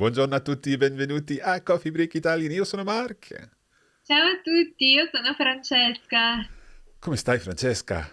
Buongiorno a tutti, benvenuti a Coffee Break Italian. Io sono Mark. Ciao a tutti, io sono Francesca. Come stai, Francesca?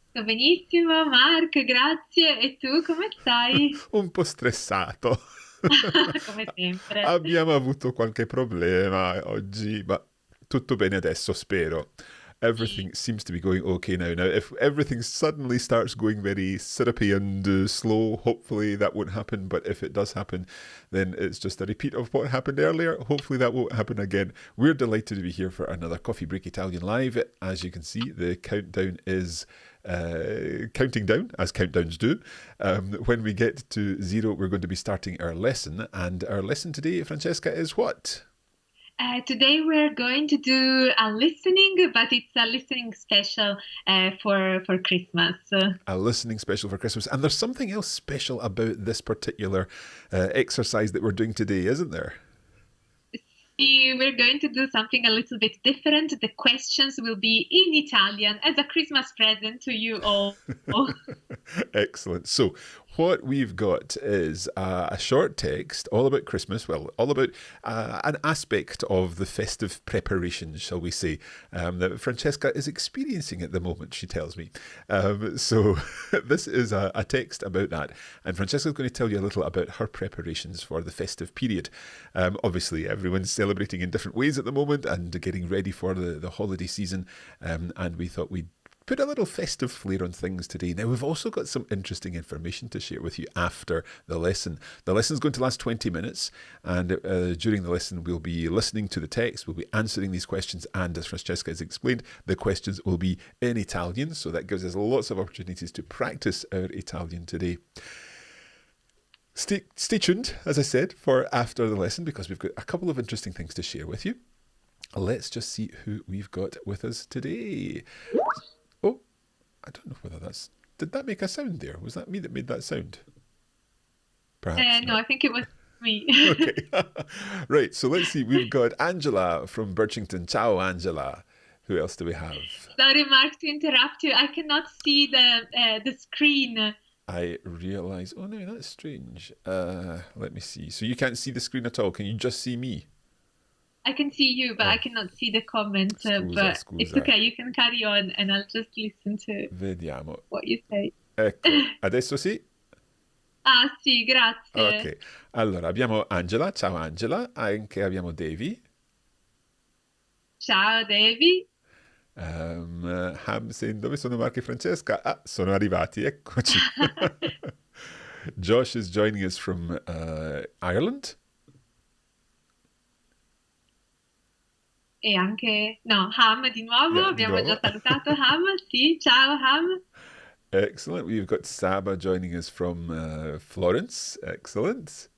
Sto benissimo, Mark, grazie. E tu come stai? Un po' stressato. Come sempre. Abbiamo avuto qualche problema oggi, ma tutto bene adesso, spero. Sì. Everything seems to be going okay now. Now, if everything suddenly starts going very syrupy and slow, hopefully that won't happen. But if it does happen, then it's just a repeat of what happened earlier. Hopefully that won't happen again. We're delighted to be here for another Coffee Break Italian Live. As you can see, the countdown is counting down, as countdowns do. When we get to 0, we're going to be starting our lesson. And our lesson today, Francesca, is what? Today we're going to do a listening, but it's a listening special for Christmas. A listening special for Christmas. And there's something else special about this particular exercise that we're doing today, isn't there? We're going to do something a little bit different. The questions will be in Italian as a Christmas present to you all. Excellent. So, what we've got is a short text all about Christmas, well, all about an aspect of the festive preparations, shall we say, that Francesca is experiencing at the moment, she tells me. So, this is a text about that. And Francesca's going to tell you a little about her preparations for the festive period. Obviously, everyone's celebrating in different ways at the moment and getting ready for the holiday season. And we thought we'd put a little festive flair on things today. Now, we've also got some interesting information to share with you after the lesson. The lesson's going to last 20 minutes, and during the lesson, we'll be listening to the text, we'll be answering these questions, and as Francesca has explained, the questions will be in Italian, so that gives us lots of opportunities to practice our Italian today. Stay tuned, as I said, for after the lesson, because we've got a couple of interesting things to share with you. Let's just see who we've got with us today. Oh, I don't know whether that's... Did that make a sound there? Was that me that made that sound? Perhaps No, not. I think it was me. Okay. Right, so let's see. We've got Angela from Birchington. Ciao, Angela. Who else do we have? Sorry, Mark, to interrupt you. I cannot see the screen. I realise... Oh, no, that's strange. Let me see. So you can't see the screen at all. Can you just see me? I can see you, but I cannot see the comments. But it's okay, you can carry on and I'll just listen to Vediamo. what you say. Ecco, adesso sì? Ah, sì, grazie. Ok, allora abbiamo Angela, ciao Angela, anche abbiamo Devi. Ciao, Devi. Hamsen, dove sono Marco e Francesca? Ah, sono arrivati, eccoci. Josh is joining us from Ireland. E anche, no, Ham di nuovo, Yeah, abbiamo no. già salutato Ham, sì, ciao Ham. Excellent. We've got Saba joining us from Florence. Excellent.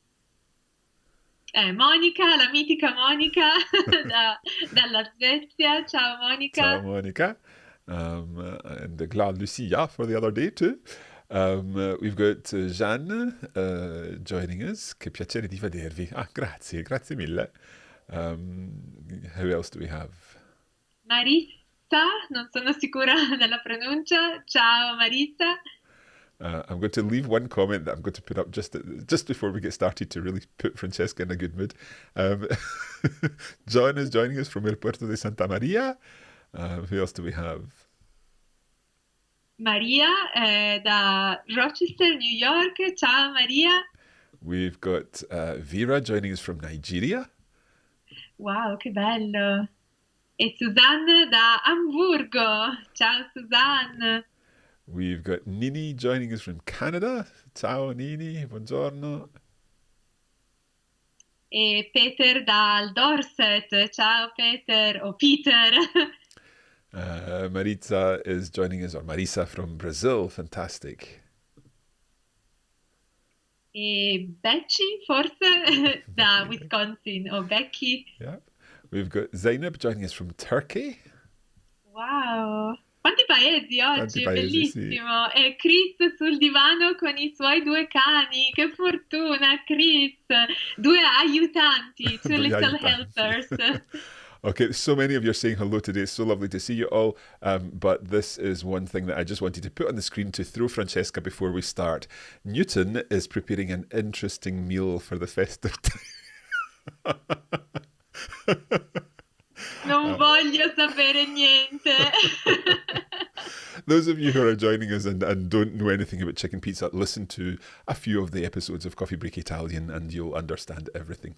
Monica, la mitica Monica dalla Svezia, ciao Monica. Ciao, Monica. And glad Lucia for the other day too. We've got Jeanne joining us. Che piacere di vedervi. Ah, grazie, grazie mille. Who else do we have? Marissa, non sono sicura della pronuncia, ciao Marissa. I'm going to leave one comment that I'm going to put up just before we get started to really put Francesca in a good mood. John is joining us from El Puerto de Santa Maria. Who else do we have? Maria da Rochester, New York. Ciao Maria. We've got Vera joining us from Nigeria. Wow, che bello. E Suzanne da Hamburgo. Ciao Suzanne. We've got Nini joining us from Canada. Ciao Nini, buongiorno. E Peter dal Dorset. Ciao Peter, o Peter. Maritza is joining us, or Marisa from Brazil. Fantastic. E Becky, forse, da Wisconsin, o Becky. Yeah. We've got Zainab joining us from Turkey. Wow. Quanti paesi oggi, Quanti paesi, bellissimo. Sì. E Chris sul divano con i suoi 2 cani, che fortuna Chris. 2 aiutanti, 2 little aiutanti. helpers. Okay, so many of you are saying hello today. It's so lovely to see you all. But this is one thing that I just wanted to put on the screen to throw Francesca before we start. Newton is preparing an interesting meal for the festive time. Non voglio sapere niente. Those of you who are joining us and don't know anything about chicken pizza, listen to a few of the episodes of Coffee Break Italian and you'll understand everything.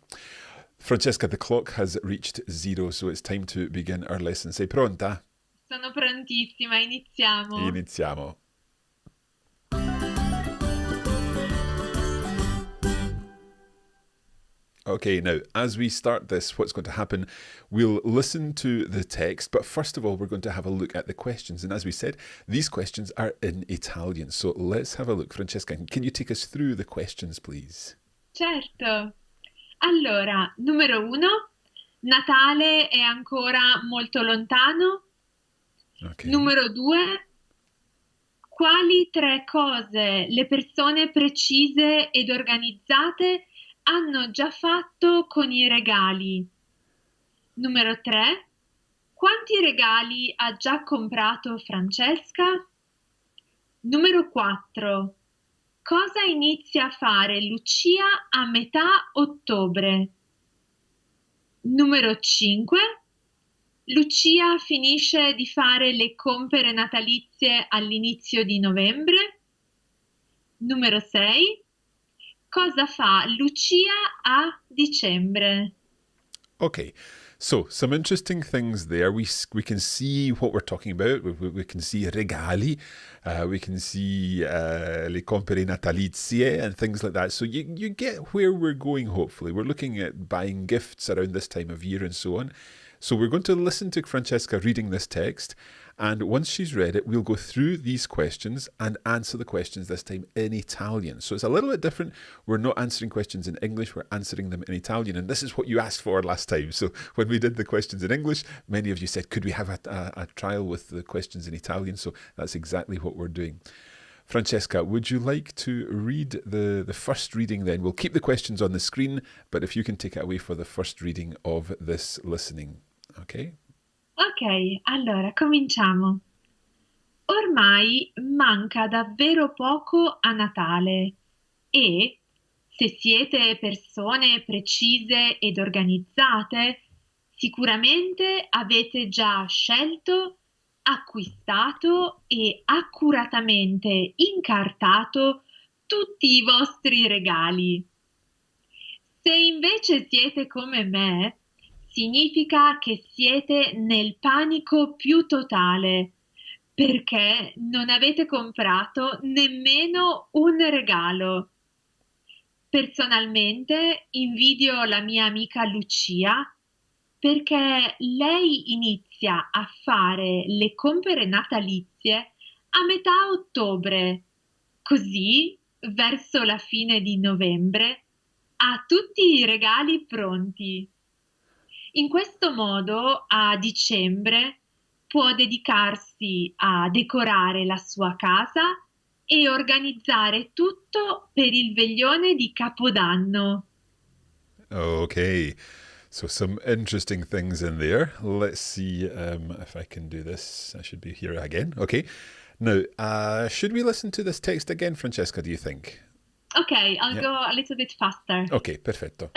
Francesca, the clock has reached 0, so it's time to begin our lesson. Sei pronta? Sono prontissima, iniziamo. Iniziamo. Okay, now, as we start this, what's going to happen, we'll listen to the text, but first of all, we're going to have a look at the questions. And as we said, these questions are in Italian. So let's have a look. Francesca, can you take us through the questions, please? Certo. Allora, numero 1, Natale è ancora molto lontano. Okay. Numero 2, quali 3 cose le persone precise ed organizzate hanno già fatto con i regali? Numero 3, quanti regali ha già comprato Francesca? Numero 4, cosa inizia a fare Lucia a metà ottobre? Numero 5, Lucia finisce di fare le compere natalizie all'inizio di novembre? Numero 6, cosa fa Lucia a dicembre? Okay, so some interesting things there. We can see what we're talking about. We can see regali, we can see le compere natalizie and things like that. So you get where we're going, hopefully. We're looking at buying gifts around this time of year and so on. So we're going to listen to Francesca reading this text, and once she's read it, we'll go through these questions and answer the questions this time in Italian. So it's a little bit different. We're not answering questions in English, we're answering them in Italian, and this is what you asked for last time. So when we did the questions in English, many of you said, could we have a trial with the questions in Italian? So that's exactly what we're doing. Francesca, would you like to read the first reading then? We'll keep the questions on the screen, but if you can take it away for the first reading of this listening. Ok? Ok, allora cominciamo. Ormai manca davvero poco a Natale e, se siete persone precise ed organizzate, sicuramente avete già scelto, acquistato e accuratamente incartato tutti i vostri regali. Se invece siete come me, significa che siete nel panico più totale, perché non avete comprato nemmeno un regalo. Personalmente invidio la mia amica Lucia, perché lei inizia a fare le compere natalizie a metà ottobre, così verso la fine di novembre ha tutti i regali pronti. In questo modo, a dicembre, può dedicarsi a decorare la sua casa e organizzare tutto per il veglione di Capodanno. Okay, so some interesting things in there. Let's see if I can do this. I should be here again. Okay, now, should we listen to this text again, Francesca, do you think? Okay, I'll go a little bit faster. Ok, perfetto.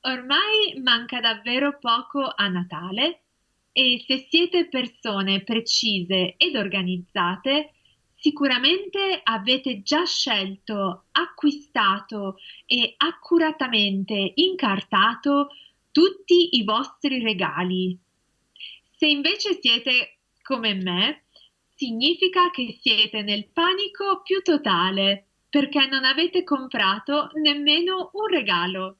Ormai manca davvero poco a Natale e se siete persone precise ed organizzate, sicuramente avete già scelto, acquistato e accuratamente incartato tutti i vostri regali. Se invece siete come me, significa che siete nel panico più totale perché non avete comprato nemmeno un regalo.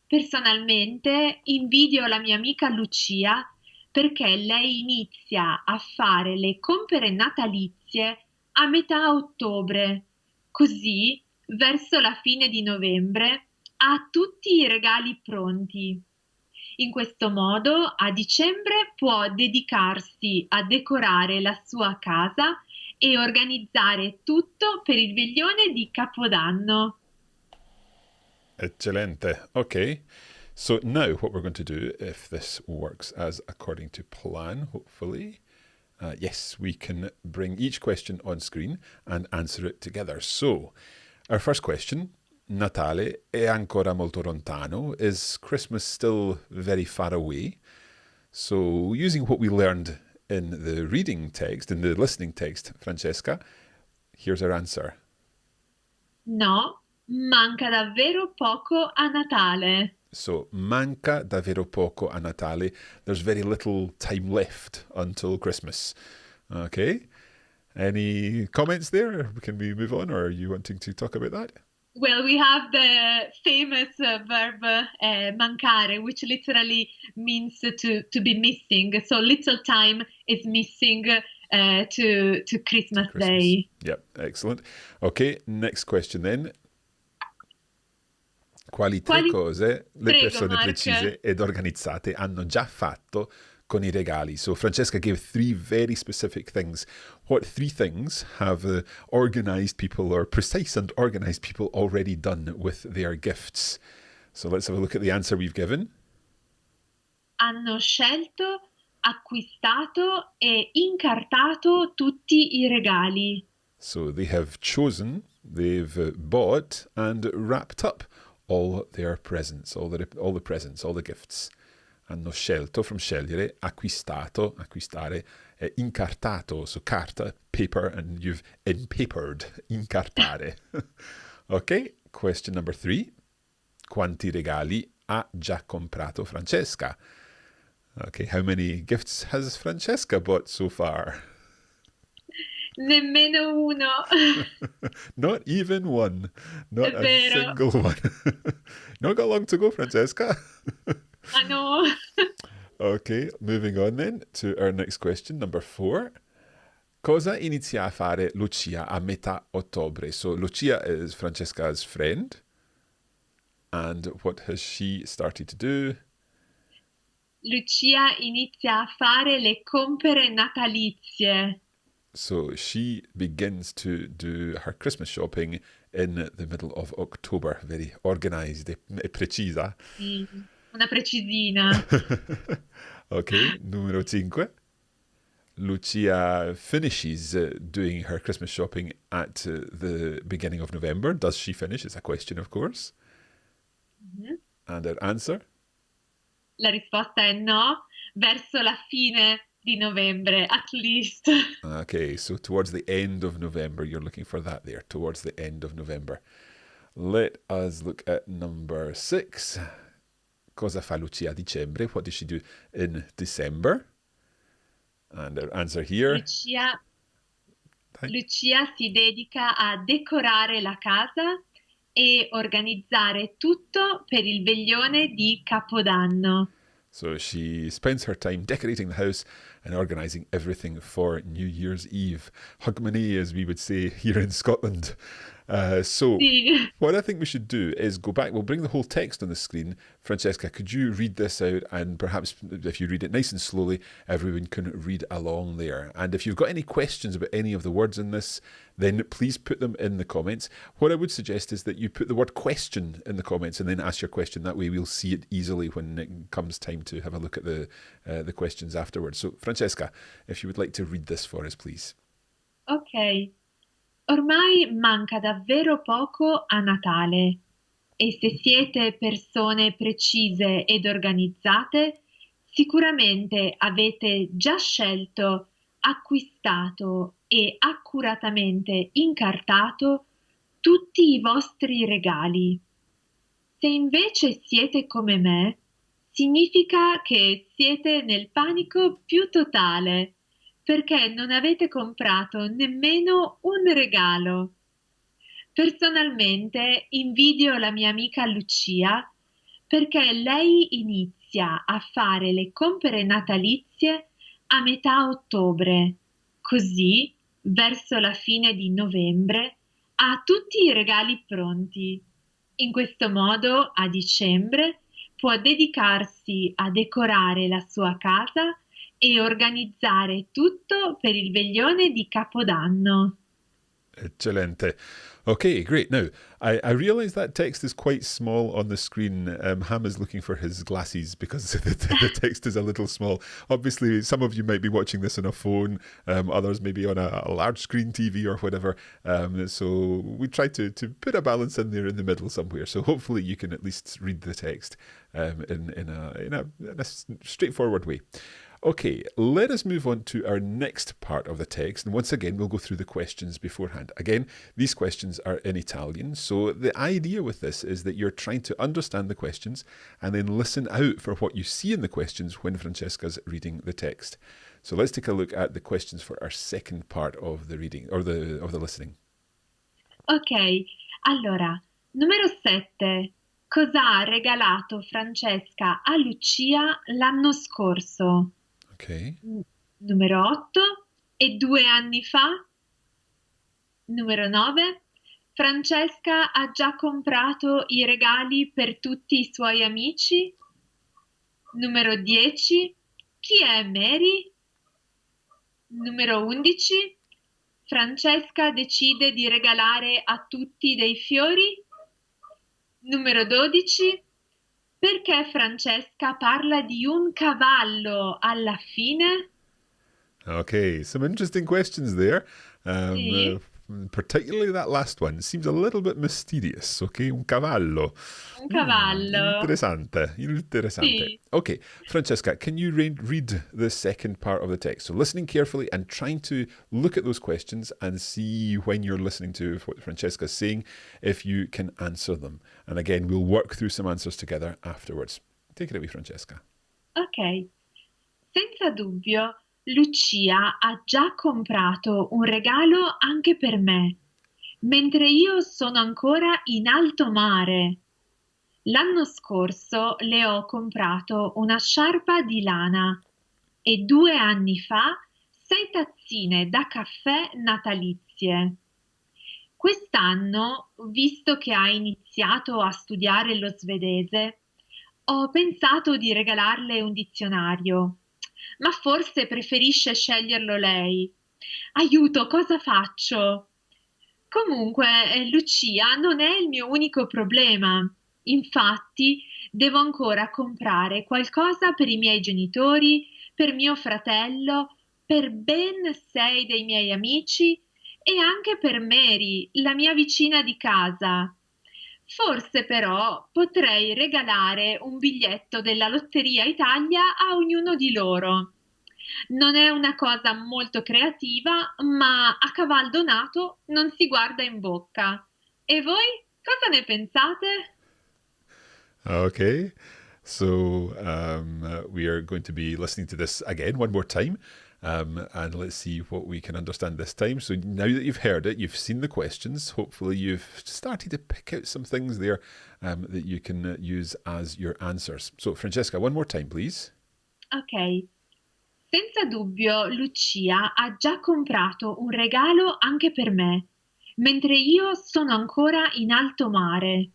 Personalmente invidio la mia amica Lucia perché lei inizia a fare le compere natalizie a metà ottobre, così verso la fine di novembre ha tutti i regali pronti. In questo modo a dicembre può dedicarsi a decorare la sua casa e organizzare tutto per il veglione di Capodanno. Eccellente. Okay. So now what we're going to do, if this works as according to plan, hopefully, yes, we can bring each question on screen and answer it together. So, our first question, Natale è ancora molto lontano? Is Christmas still very far away? So, using what we learned in the reading text, in the listening text, Francesca, here's our answer. No, manca davvero poco a Natale. So, manca davvero poco a Natale. There's very little time left until Christmas. Okay. Any comments there? Can we move on, or are you wanting to talk about that? Well, we have the famous verb mancare, which literally means to be missing. So little time is missing to Christmas Day. Yep, excellent. Okay, next question then. Quali tre cose le Prego, persone Mark. precise ed organizzate hanno già fatto con i regali? So Francesca gave 3 very specific things. What 3 things have organized people, or precise and organized people, already done with their gifts? So let's have a look at the answer we've given. Hanno scelto, acquistato e incartato tutti i regali. So they have chosen, they've bought and wrapped up all their presents, all the presents, all the gifts. Hanno scelto, from scegliere, acquistato, acquistare, incartato, so carta, paper, and you've empapered, incartare. Okay, question number 3. Quanti regali ha già comprato Francesca? Okay, how many gifts has Francesca bought so far? Nemmeno uno. Not even one. Not È a vero. single one. Not got long to go, Francesca. Ah no. Okay, moving on then to our next question, number 4. Cosa inizia a fare Lucia a metà ottobre? So Lucia is Francesca's friend. And what has she started to do? Lucia inizia a fare le compere natalizie. So she begins to do her Christmas shopping in the middle of October. Very organized e precisa. Sì, una precisina. Okay, numero 5. Lucia finishes doing her Christmas shopping at the beginning of November. Does she finish? It's a question, of course. Mhm. And our answer? La risposta è no, verso la fine di novembre, at least. Okay, so towards the end of November, you're looking for that there, towards the end of November. Let us look at number 6. Cosa fa Lucia a dicembre? What does she do in December? And our answer here. Lucia si dedica a decorare la casa e organizzare tutto per il veglione di Capodanno. So she spends her time decorating the house and organising everything for New Year's Eve. Hogmanay, as we would say here in Scotland. So Sì. what I think we should do is go back. We'll bring the whole text on the screen. Francesca, could you read this out? And perhaps if you read it nice and slowly, everyone can read along there. And if you've got any questions about any of the words in this, then please put them in the comments. What I would suggest is that you put the word question in the comments and then ask your question. That way we'll see it easily when it comes time to have a look at the questions afterwards. So Francesca, if you would like to read this for us, please. Ok. Ormai manca davvero poco a Natale e se siete persone precise ed organizzate, sicuramente avete già scelto, acquistato e accuratamente incartato tutti i vostri regali. Se invece siete come me, significa che siete nel panico più totale perché non avete comprato nemmeno un regalo. Personalmente invidio la mia amica Lucia perché lei inizia a fare le compere natalizie a metà ottobre, così verso la fine di novembre ha tutti i regali pronti. In questo modo a dicembre può dedicarsi a decorare la sua casa e organizzare tutto per il veglione di Capodanno. Eccellente. Okay, great. Now, I realise that text is quite small on the screen. Ham is looking for his glasses because the text is a little small. Obviously, some of you might be watching this on a phone, others maybe on a large screen TV or whatever. So we try to put a balance in there in the middle somewhere. So hopefully you can at least read the text in a straightforward way. Okay, let us move on to our next part of the text. And once again, we'll go through the questions beforehand. Again, these questions are in Italian. So the idea with this is that you're trying to understand the questions and then listen out for what you see in the questions when Francesca's reading the text. So let's take a look at the questions for our second part of the reading or the listening. Ok, allora, numero 7. Cosa ha regalato Francesca a Lucia l'anno scorso? Okay. Numero 8. E 2 anni fa? Numero 9. Francesca ha già comprato i regali per tutti i suoi amici? Numero 10. Chi è Mary? Numero 11. Francesca decide di regalare a tutti dei fiori? Numero 12. Perché Francesca parla di un cavallo alla fine? Okay, some interesting questions there. Sì, Particularly that last one seems a little bit mysterious. Okay, un cavallo. un cavallo. Interessante. Sì, Okay, Francesca, can you read the second part of the text? So listening carefully and trying to look at those questions and see when you're listening to what Francesca's saying, if you can answer them. And again, we'll work through some answers together afterwards. Take it away, Francesca. ok. Senza dubbio, Lucia ha già comprato un regalo anche per me, mentre io sono ancora in alto mare. L'anno scorso le ho comprato una sciarpa di lana e 2 anni fa 6 tazzine da caffè natalizie. Quest'anno, visto che ha iniziato a studiare lo svedese, ho pensato di regalarle un dizionario, ma forse preferisce sceglierlo lei. Aiuto, cosa faccio? Comunque, Lucia non è il mio unico problema. Infatti, devo ancora comprare qualcosa per i miei genitori, per mio fratello, per ben 6 dei miei amici e anche per Mary, la mia vicina di casa. Forse però potrei regalare un biglietto della Lotteria Italia a ognuno di loro. Non è una cosa molto creativa, ma a cavallo nato non si guarda in bocca. E voi cosa ne pensate? Okay, so we are going to be listening to this again one more time. And let's see what we can understand this time. So now that you've heard it, you've seen the questions. Hopefully, you've started to pick out some things there that you can use as your answers. So, Francesca, one more time, please. Ok. Senza dubbio, Lucia ha già comprato un regalo anche per me, mentre io sono ancora in alto mare.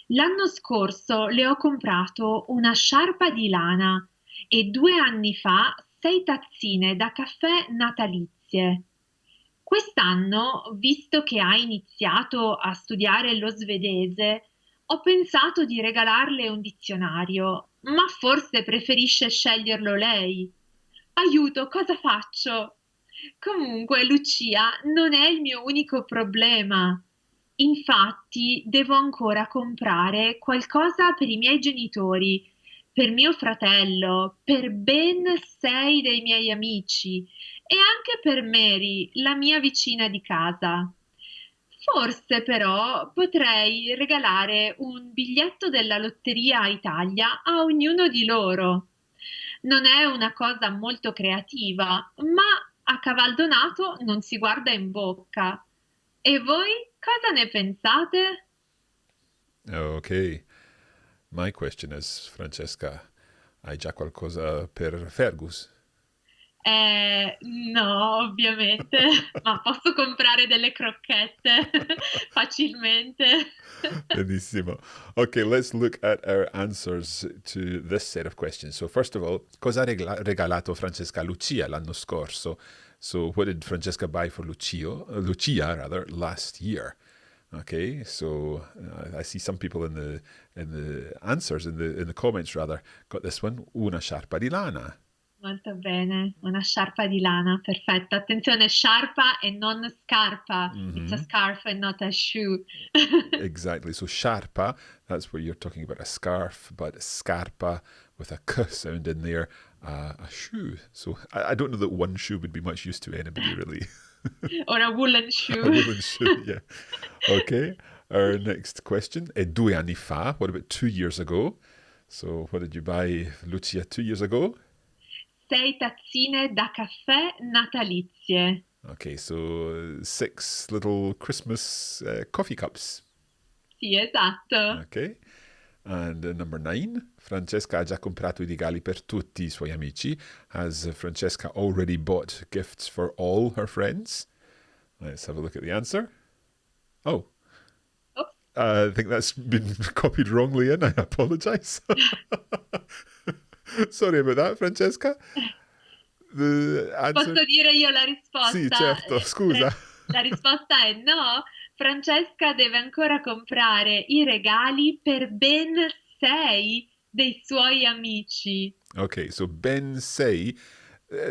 L'anno scorso le ho comprato una sciarpa di lana e 2 anni fa 6 tazzine da caffè natalizie. Quest'anno, visto che ha iniziato a studiare lo svedese, ho pensato di regalarle un dizionario, ma forse preferisce sceglierlo lei. Aiuto, cosa faccio? Comunque, Lucia non è il mio unico problema. Infatti, devo ancora comprare qualcosa per i miei genitori, per mio fratello, per ben 6 dei miei amici e anche per Mary, la mia vicina di casa. Forse però potrei regalare un biglietto della Lotteria Italia a ognuno di loro. Non è una cosa molto creativa, ma a cavallo nato non si guarda in bocca. E voi cosa ne pensate? Okay. My question is, Francesca, hai già qualcosa per Fergus? No, ovviamente, ma posso comprare delle crocchette facilmente. Benissimo. Okay, let's look at our answers to this set of questions. So, first of all, cosa ha regalato Francesca a Lucia l'anno scorso? So, what did Francesca buy for Lucia rather, last year? Okay, so I see some people in the answers in the comments rather got this one. Una sciarpa di lana. Molto bene, una sciarpa di lana, perfetto. Attenzione, sciarpa e non scarpa. It's a Hmm. scarf and not a shoe. Exactly. So sciarpa, that's where you're talking about a scarf, but scarpa with a k sound in there, a shoe. So I don't know that one shoe would be much use to anybody really. Or a woolen A shoe. woolen shoe, yeah. Okay. Our next question. 2 anni fa. What about 2 years ago? So what did you buy, Lucia, 2 years ago? 6 tazzine da caffè natalizie. Okay, so 6 little Christmas coffee cups. Sì, esatto. Okay. And number 9, Francesca ha già comprato i regali per tutti I suoi amici. Has Francesca already bought gifts for all her friends? Let's have a look at the answer. Oh, Oops. I think that's been copied wrongly in. I apologise. Sorry about that, Francesca. The answer... Posso dire io la Sì, risposta? certo, scusa. La risposta è no. Francesca deve ancora comprare i regali per ben 6 dei suoi amici. Okay, so Ben say,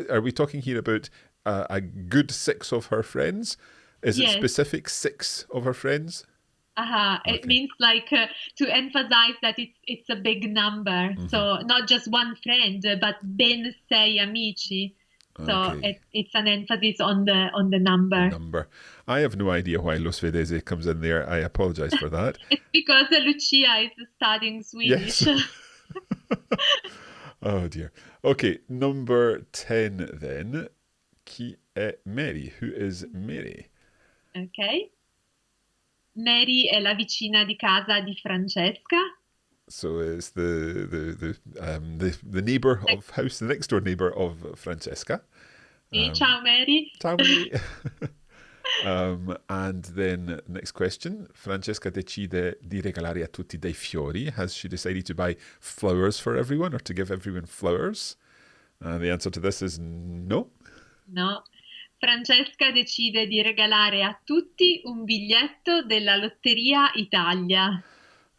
are we talking here about a good 6 of her friends? Is it Yes. specific 6 of her friends? It Okay. means like to emphasize that it's a big number. So not just one friend, but ben 6 amici. So Okay. it's an emphasis on the number. Number. I have no idea why Lo Svedese comes in there. I apologise for that. It's because Lucia is studying Swedish. Yes. Oh dear. Okay, number 10 then. Chi è Mary? Who is Mary? Ok. Mary è la vicina di casa di Francesca. So it's the neighbour of house, the next door neighbour of Francesca. Sì, ciao Mary. Ciao Mary. And then next question. Francesca decide di regalare a tutti dei fiori. Has she decided to buy flowers for everyone or to give everyone flowers? The answer to this is no. No. Francesca decide di regalare a tutti un biglietto della Lotteria Italia.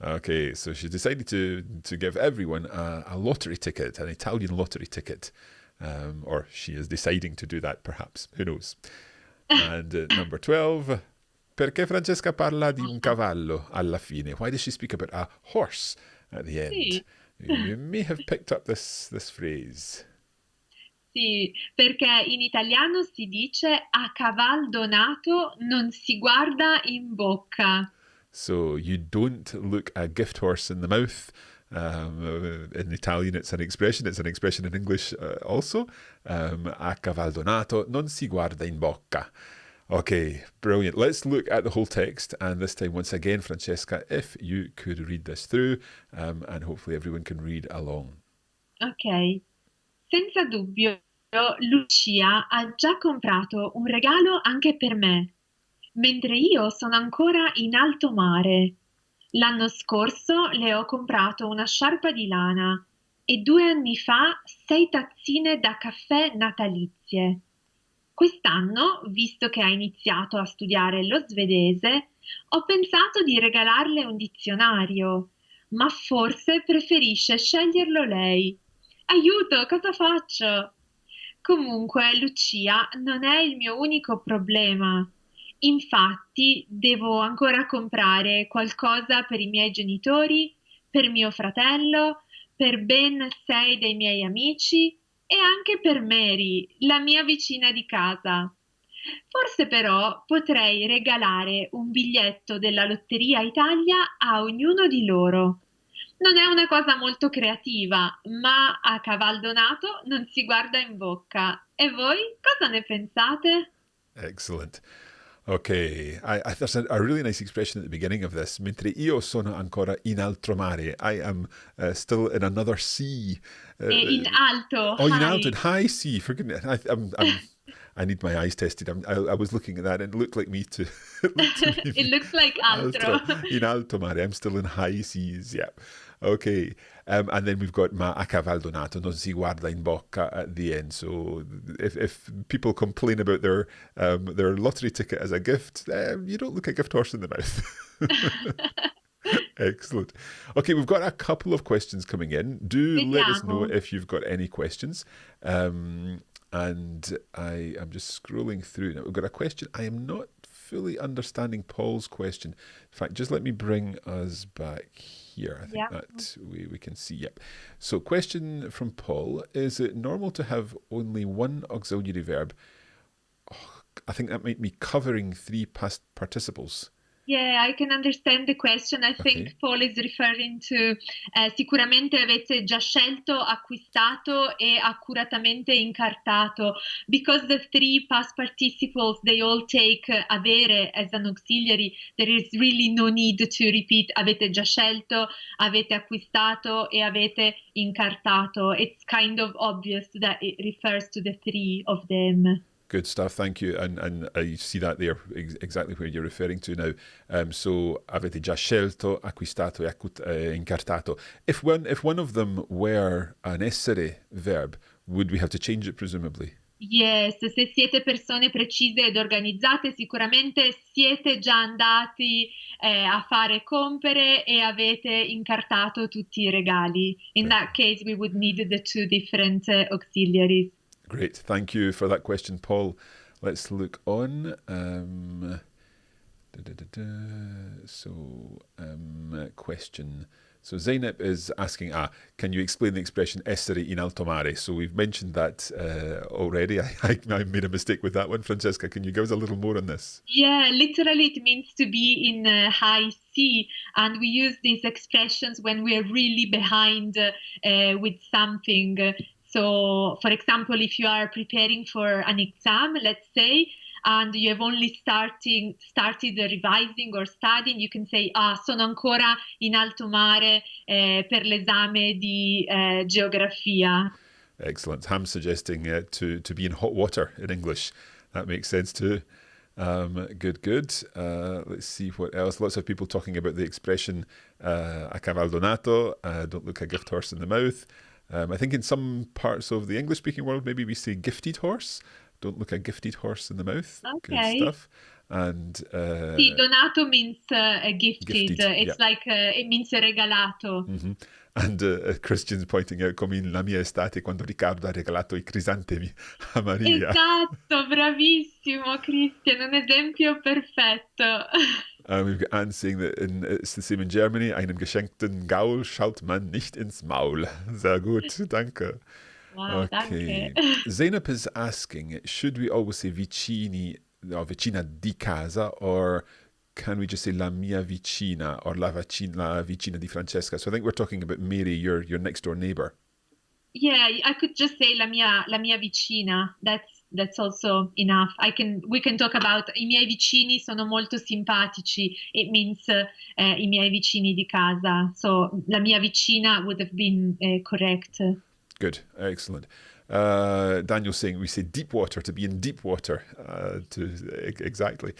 Okay, so she decided to give everyone a lottery ticket, an Italian lottery ticket. Or she is deciding to do that, perhaps. Who knows? And number 12. Perché Francesca parla di un cavallo alla fine? Why does she speak about a horse at the end? Sì. You may have picked up this phrase. Sì, perché in italiano si dice a caval donato non si guarda in bocca. So you don't look a gift horse in the mouth. In Italian, it's an expression. It's an expression in English also. A caval donato non si guarda in bocca. Okay, brilliant. Let's look at the whole text. And this time, once again, Francesca, if you could read this through, and hopefully everyone can read along. Ok. Senza dubbio, Lucia ha già comprato un regalo anche per me, mentre io sono ancora in alto mare. L'anno scorso le ho comprato una sciarpa di lana e 2 anni fa 6 tazzine da caffè natalizie. Quest'anno, visto che ha iniziato a studiare lo svedese, ho pensato di regalarle un dizionario, ma forse preferisce sceglierlo lei. Aiuto, cosa faccio? Comunque, Lucia non è il mio unico problema. Infatti, devo ancora comprare qualcosa per i miei genitori, per mio fratello, per ben 6 dei miei amici e anche per Mary, la mia vicina di casa. Forse però potrei regalare un biglietto della Lotteria Italia a ognuno di loro. Non è una cosa molto creativa, ma a caval donato non si guarda in bocca. E voi cosa ne pensate? Excellent. Okay, there's a really nice expression at the beginning of this. Mentre io sono ancora in altro mare. I am still in another sea. E in alto, Oh, in high. alto, in high sea. For goodness, I need my eyes tested. I was looking at that and it looked like me too. It looked to It me looks like altro, altro. in alto mare. I'm still in high seas. Yeah. Okay. And then we've got ma a caval donato, non si guarda in bocca at the end. So if people complain about their lottery ticket as a gift, you don't look a gift horse in the mouth. Excellent. Okay, we've got a couple of questions coming in. Do let us know Vediamo. if you've got any questions. And I am just scrolling through now. We've got a question. I am not fully understanding Paul's question. In fact, just let me bring us back here. I think Yeah. that we can see. Yep. So, question from Paul: is it normal to have only one auxiliary verb? I think that might be covering three past participles. Yeah, I can understand the question. I Okay. think Paul is referring to sicuramente avete già scelto, acquistato e accuratamente incartato, because the three past participles they all take avere as an auxiliary. There is really no need to repeat avete già scelto, avete acquistato e avete incartato. It's kind of obvious that it refers to the three of them. Good stuff, thank you. And I see that there exactly where you're referring to now. So avete già scelto, acquistato e incartato. If one of them were an essere verb, would we have to change it presumably? Yes, se siete persone precise ed organizzate, sicuramente siete già andati a fare compere e avete incartato tutti i regali. In that case, we would need the two different auxiliaries. Great, thank you for that question, Paul. Let's look on. Question. So Zainab is asking, can you explain the expression essere in alto mare? So we've mentioned that already. I made a mistake with that one. Francesca, can you give us a little more on this? Yeah, literally it means to be in high sea, and we use these expressions when we're really behind with something. So, for example, if you are preparing for an exam, let's say, and you have only started revising or studying, you can say, sono ancora in alto mare per l'esame di geografia. Excellent. Ham's suggesting to be in hot water in English. That makes sense too. Good. Let's see what else. Lots of people talking about the expression a caval donato, don't look a gift horse in the mouth. I think in some parts of the English-speaking world, maybe we say gifted horse. Don't look a gifted horse in the mouth. Okay. Good stuff. And Sì, donato means gifted. It's yeah. like it means regalato. Mm-hmm. And Christian's pointing out come in la mia estate quando Riccardo ha regalato I crisantemi a Maria. Esatto, bravissimo Christian, un esempio perfetto. We've got Anne saying that it's the same in Germany. Einem geschenkten Gaul schaut man nicht ins Maul. Sehr gut, danke. Wow, Okay. danke. Zainab is asking, should we always say vicini or vicina di casa, or can we just say la mia vicina or la vicina di Francesca? So I think we're talking about Mary, your next door neighbor. Yeah, I could just say la mia vicina. That's also enough. We can talk about I miei vicini sono molto simpatici. It means I miei vicini di casa. So la mia vicina would have been correct. Good, excellent. Daniel's saying we say deep water to be in deep water. Exactly.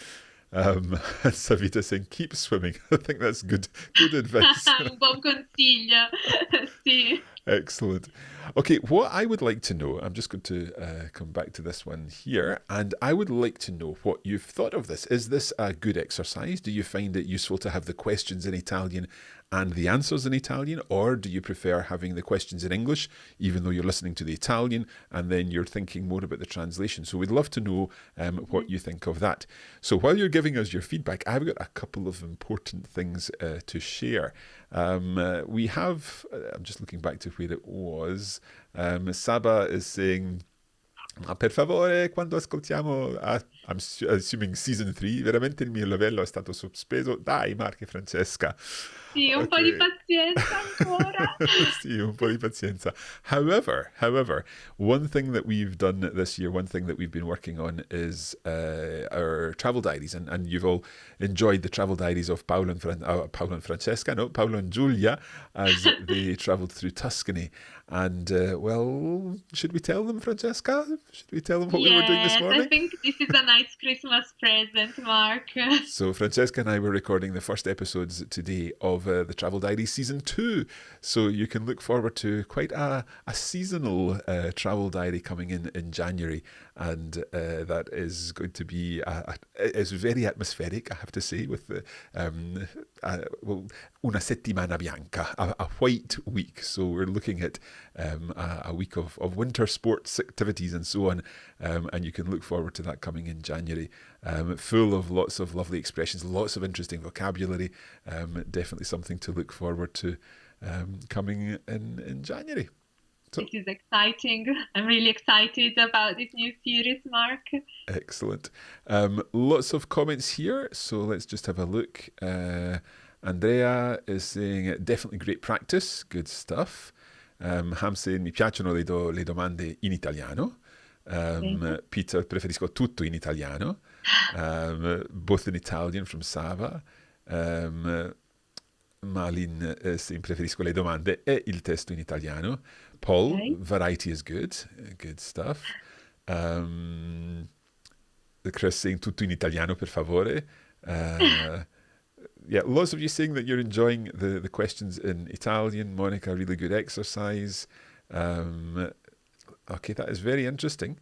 Savita saying keep swimming. I think that's good advice. Un buon consiglio. Sì. Excellent. Okay, what I would like to know, I'm just going to come back to this one here, and I would like to know what you've thought of this. Is this a good exercise? Do you find it useful to have the questions in Italian and the answers in Italian, or do you prefer having the questions in English, even though you're listening to the Italian, and then you're thinking more about the translation? So we'd love to know what you think of that. So while you're giving us your feedback, I've got a couple of important things to share. We have, I'm just looking back to where it was, Saba is saying, per favore, quando ascoltiamo assuming season 3. Veramente il mio livello è stato sospeso. Dai, Mark e Francesca. Sì, un po' di Ok. pazienza ancora. Sì, un po' di pazienza. However, one thing that we've done this year, one thing that we've been working on is our travel diaries. And you've all enjoyed the travel diaries of Paolo and Francesca, no, Paolo and Giulia, as they travelled through Tuscany. And, well, should we tell them, Francesca? Should we tell them what we were doing this Yes, I morning? think this is a nice Christmas present, Mark. So Francesca and I were recording the first episodes today of the Travel Diary Season 2. So you can look forward to quite a seasonal travel diary coming in January. And that is going to be, it's very atmospheric, I have to say, with the, well, una settimana bianca, a white week. So we're looking at a week of winter sports activities and so on. And you can look forward to that coming in January. Full of lots of lovely expressions, lots of interesting vocabulary. Definitely something to look forward to coming in January. So, This is exciting. I'm really excited about this new series, Mark. excellent. Lots of comments here, so let's just have a look. Andrea is saying definitely great practice, good stuff. Ham saying mi piacciono le domande in italiano. Bene. Peter, preferisco tutto in italiano. Both in Italian from Sava. Malin saying preferisco le domande e il testo in italiano. Paul, Ok. variety is good. Good stuff. Chris saying tutto in italiano, per favore. Yeah, lots of you saying that you're enjoying the questions in Italian. Monica, really good exercise. Okay, that is very interesting.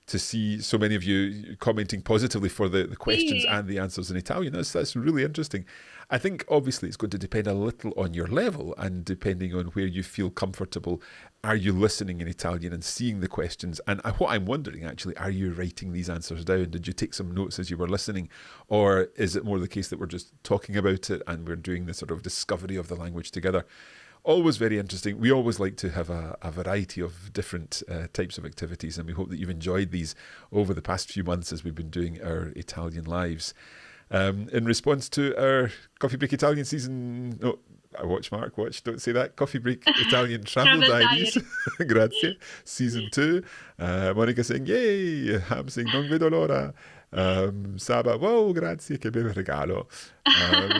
To see so many of you commenting positively for the questions Sì. and the answers in Italian. That's really interesting. I think obviously it's going to depend a little on your level and depending on where you feel comfortable. Are you listening in Italian and seeing the questions? And what I'm wondering actually, are you writing these answers down? Did you take some notes as you were listening? Or is it more the case that we're just talking about it and we're doing the sort of discovery of the language together? Always very interesting. We always like to have a variety of different types of activities, and we hope that you've enjoyed these over the past few months as we've been doing our Italian lives. In response to our Coffee Break Italian season, no, watch Mark, watch, don't say that. Coffee Break Italian Travel Travel Diaries, diary. grazie, season 2. Monica saying, yay, Ham saying, non vedo l'ora. Saba, wow, grazie, che bel regalo.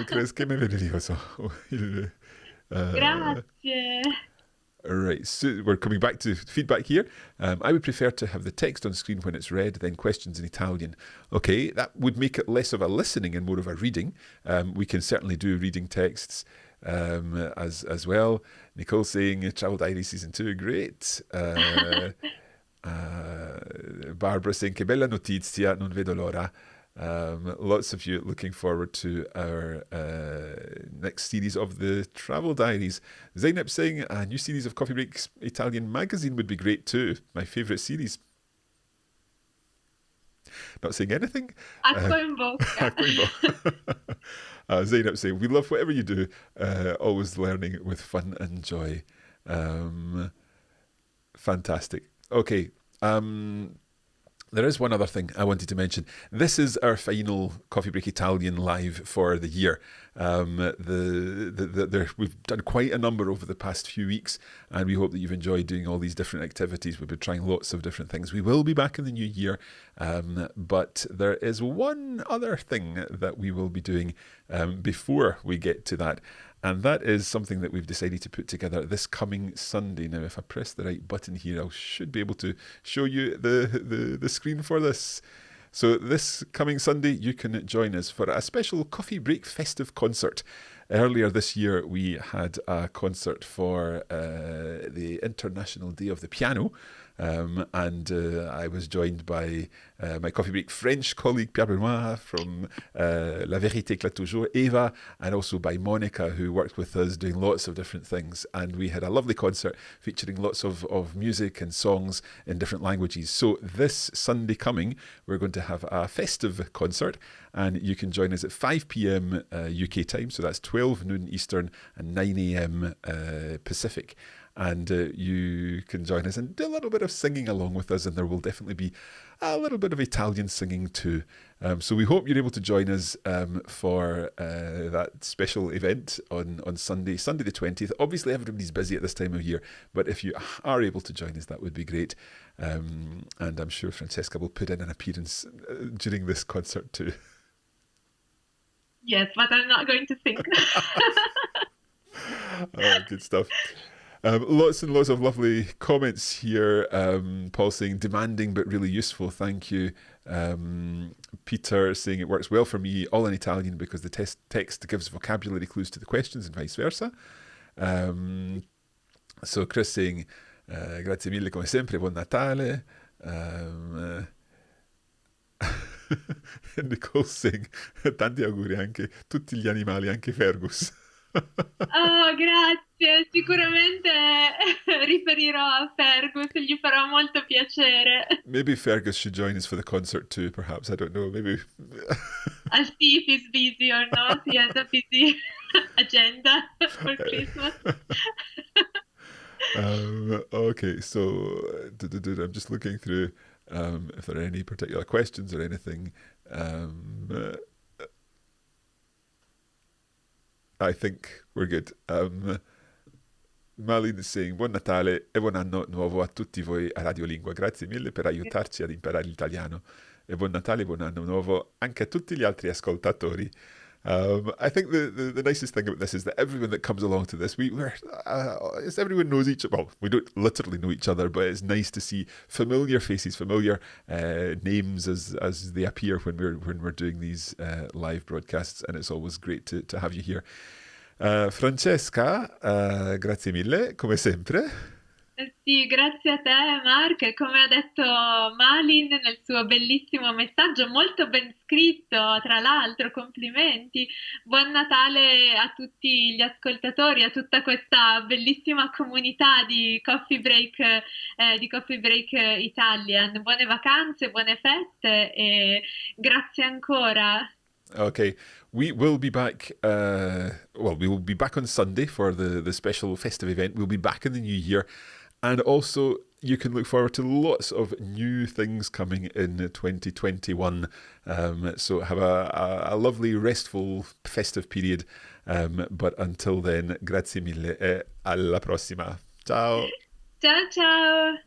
Chris, che meraviglioso. Uh, Grazie. right, so we're coming back to feedback here. I would prefer to have the text on screen when it's read, then questions in Italian. Okay, that would make it less of a listening and more of a reading. We can certainly do reading texts as well. Nicole saying Travel Diary Season 2, great. Barbara saying che bella notizia, non vedo l'ora. Lots of you looking forward to our next series of the Travel Diaries. Zainab saying a new series of Coffee Breaks Italian magazine would be great too. My favourite series. Not saying anything. Acqua in bocca. Zainab saying, we love whatever you do. Always learning with fun and joy. Fantastic. Okay. There is one other thing I wanted to mention. This is our final Coffee Break Italian live for the year. We've done quite a number over the past few weeks, and we hope that you've enjoyed doing all these different activities. We've been trying lots of different things. We will be back in the new year, but there is one other thing that we will be doing before we get to that. And that is something that we've decided to put together this coming Sunday. Now, if I press the right button here, I should be able to show you the screen for this. So this coming Sunday, you can join us for a special Coffee Break Festive concert. Earlier this year, we had a concert for the International Day of the Piano. And I was joined by my Coffee Break French colleague Pierre Benoit from La Vérité Éclate Toujours, Eva, and also by Monica, who worked with us doing lots of different things. And we had a lovely concert featuring lots of music and songs in different languages. So this Sunday coming, we're going to have a festive concert, and you can join us at 5 p.m. UK time, so that's 12 noon Eastern and 9 a.m. Pacific. and you can join us and do a little bit of singing along with us, and there will definitely be a little bit of Italian singing too. So we hope you're able to join us for that special event on Sunday the 20th. Obviously, everybody's busy at this time of year, but if you are able to join us, that would be great. And I'm sure Francesca will put in an appearance during this concert too. Yes, but I'm not going to sing. Oh, good stuff. Lots and lots of lovely comments here. Paul saying, demanding but really useful, thank you. Peter saying, it works well for me, all in Italian, because the text gives vocabulary clues to the questions and vice versa. So Chris saying, grazie mille come sempre, buon Natale. Nicole saying, tanti auguri anche tutti gli animali, anche Fergus. Oh, grazie, sicuramente riferirò a Fergus, gli farà molto piacere. Maybe Fergus should join us for the concert too, perhaps. I don't know, maybe. I'll see if he's busy or not. He has a busy agenda for Christmas. Okay, so I'm just looking through if there are any particular questions or anything. I think we're good. Malin is saying, buon Natale e buon anno nuovo a tutti voi a Radiolingua. Grazie mille per aiutarci ad imparare l'italiano. E buon Natale e buon anno nuovo anche a tutti gli altri ascoltatori. I think the nicest thing about this is that everyone that comes along to this, everyone knows each other. Well, we don't literally know each other, but it's nice to see familiar faces, familiar names as they appear when we're doing these live broadcasts, and it's always great to have you here. Francesca, grazie mille, come sempre. Sì, grazie a te Mark, come ha detto Malin nel suo bellissimo messaggio, molto ben scritto, tra l'altro, complimenti. Buon Natale a tutti gli ascoltatori, a tutta questa bellissima comunità di Coffee Break Italian. Buone vacanze, buone feste e grazie ancora. Okay, we will be back. We will be back on Sunday for the special festive event. We'll be back in the new year. And also, you can look forward to lots of new things coming in 2021. So have a lovely, restful, festive period. But until then, grazie mille e alla prossima. Ciao. Ciao ciao!